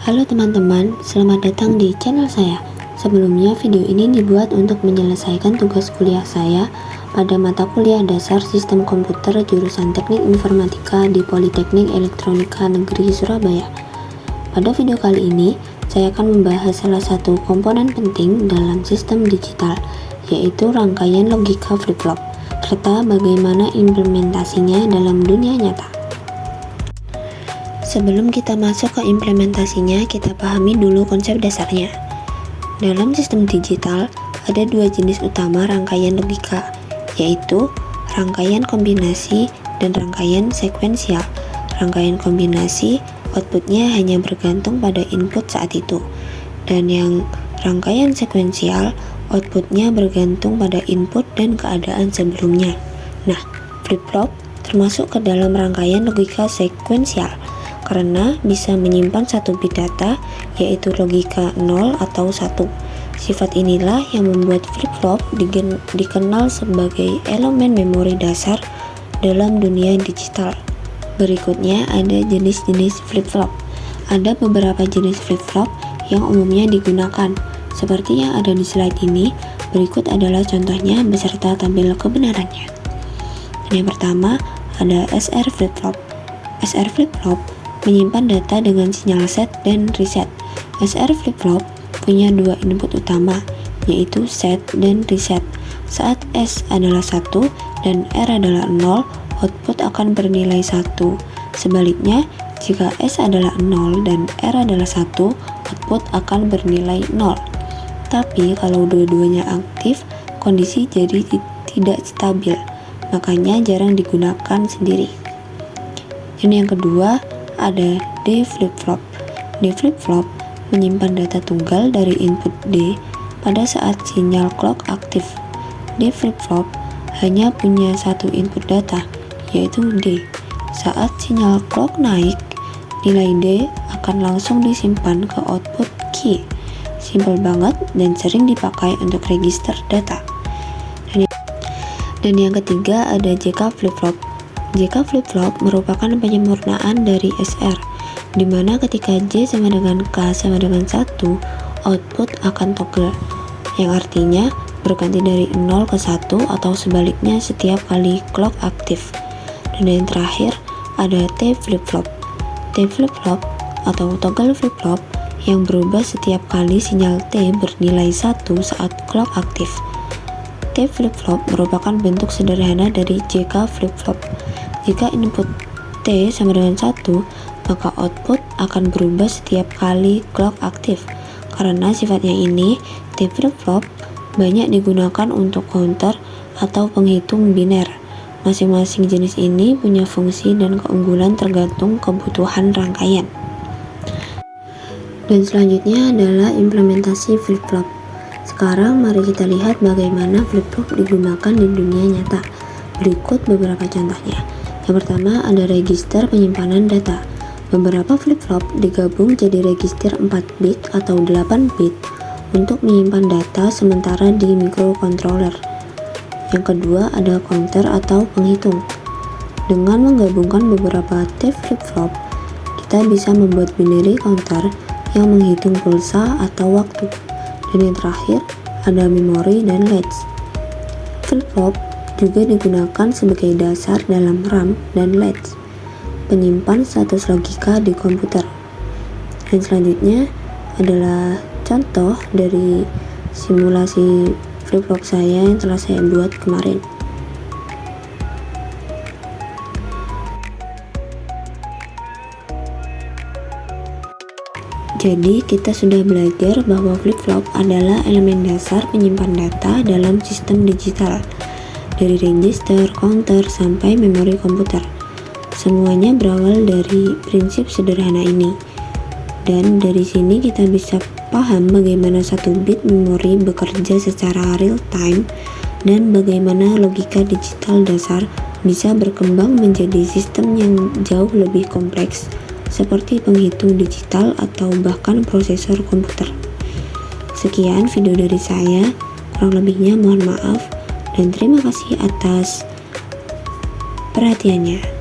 Halo teman-teman, selamat datang di channel saya. Sebelumnya video ini dibuat untuk menyelesaikan tugas kuliah saya pada mata kuliah dasar Sistem Komputer jurusan Teknik Informatika di Politeknik Elektronika Negeri Surabaya. Pada video kali ini, saya akan membahas salah satu komponen penting dalam sistem digital, yaitu rangkaian logika flip-flop, serta bagaimana implementasinya dalam dunia nyata. Sebelum kita masuk ke implementasinya, kita pahami dulu konsep dasarnya. Dalam sistem digital, ada dua jenis utama rangkaian logika, yaitu rangkaian kombinasi dan rangkaian sekuensial. Rangkaian kombinasi, outputnya hanya bergantung pada input saat itu, dan yang rangkaian sekuensial, outputnya bergantung pada input dan keadaan sebelumnya. Nah, flip-flop termasuk ke dalam rangkaian logika sekuensial, karena bisa menyimpan satu bit data, yaitu logika 0 atau 1. Sifat inilah yang membuat flip-flop dikenal sebagai elemen memori dasar dalam dunia digital. Berikutnya ada jenis-jenis flip-flop. Ada beberapa jenis flip-flop yang umumnya digunakan, seperti yang ada di slide ini. Berikut adalah contohnya beserta tabel kebenarannya. Yang pertama ada SR flip-flop. SR flip-flop menyimpan data dengan sinyal set dan reset. SR flip-flop punya dua input utama, yaitu set dan reset. Saat S adalah 1 dan R adalah 0, output akan bernilai 1. Sebaliknya, jika S adalah 0 dan R adalah 1, output akan bernilai 0. Tapi kalau dua-duanya aktif, kondisi jadi tidak stabil, makanya jarang digunakan sendiri. Yang kedua, ada D flip-flop. D flip-flop menyimpan data tunggal dari input D pada saat sinyal clock aktif. D flip-flop hanya punya satu input data, yaitu D. Saat sinyal clock naik, nilai D akan langsung disimpan ke output key. Simpel banget dan sering dipakai untuk register data. Dan yang ketiga ada JK flip-flop. JK flip-flop merupakan penyempurnaan dari SR, di mana ketika J sama dengan K sama dengan 1, output akan toggle, yang artinya berganti dari 0 ke 1 atau sebaliknya setiap kali clock aktif. Dan yang terakhir ada T flip-flop. T flip-flop atau toggle flip-flop yang berubah setiap kali sinyal T bernilai 1 saat clock aktif. T flip-flop merupakan bentuk sederhana dari JK flip-flop. Jika input T sama dengan 1, maka output akan berubah setiap kali clock aktif. Karena sifatnya ini, T flip-flop banyak digunakan untuk counter atau penghitung biner. Masing-masing jenis ini punya fungsi dan keunggulan tergantung kebutuhan rangkaian. Dan selanjutnya adalah implementasi flip-flop. Sekarang mari kita lihat bagaimana flip-flop digunakan di dunia nyata. Berikut beberapa contohnya. Yang pertama ada register penyimpanan data. Beberapa flip-flop digabung jadi register 4 bit atau 8 bit untuk menyimpan data sementara di microcontroller. Yang kedua ada counter atau penghitung. Dengan menggabungkan beberapa T flip-flop, kita bisa membuat binary counter yang menghitung pulsa atau waktu. Dan yang terakhir ada memori dan latch. Flip-flop juga digunakan sebagai dasar dalam RAM dan latch, penyimpan status logika di komputer. Dan selanjutnya adalah contoh dari simulasi flip-flop saya yang telah saya buat kemarin. Jadi kita sudah belajar bahwa flip-flop adalah elemen dasar penyimpan data dalam sistem digital, dari register, counter, sampai memori komputer. Semuanya berawal dari prinsip sederhana ini. Dan dari sini kita bisa paham bagaimana satu bit memori bekerja secara real time dan bagaimana logika digital dasar bisa berkembang menjadi sistem yang jauh lebih kompleks, seperti penghitung digital atau bahkan prosesor komputer. Sekian video dari saya, kurang lebihnya mohon maaf, dan terima kasih atas perhatiannya.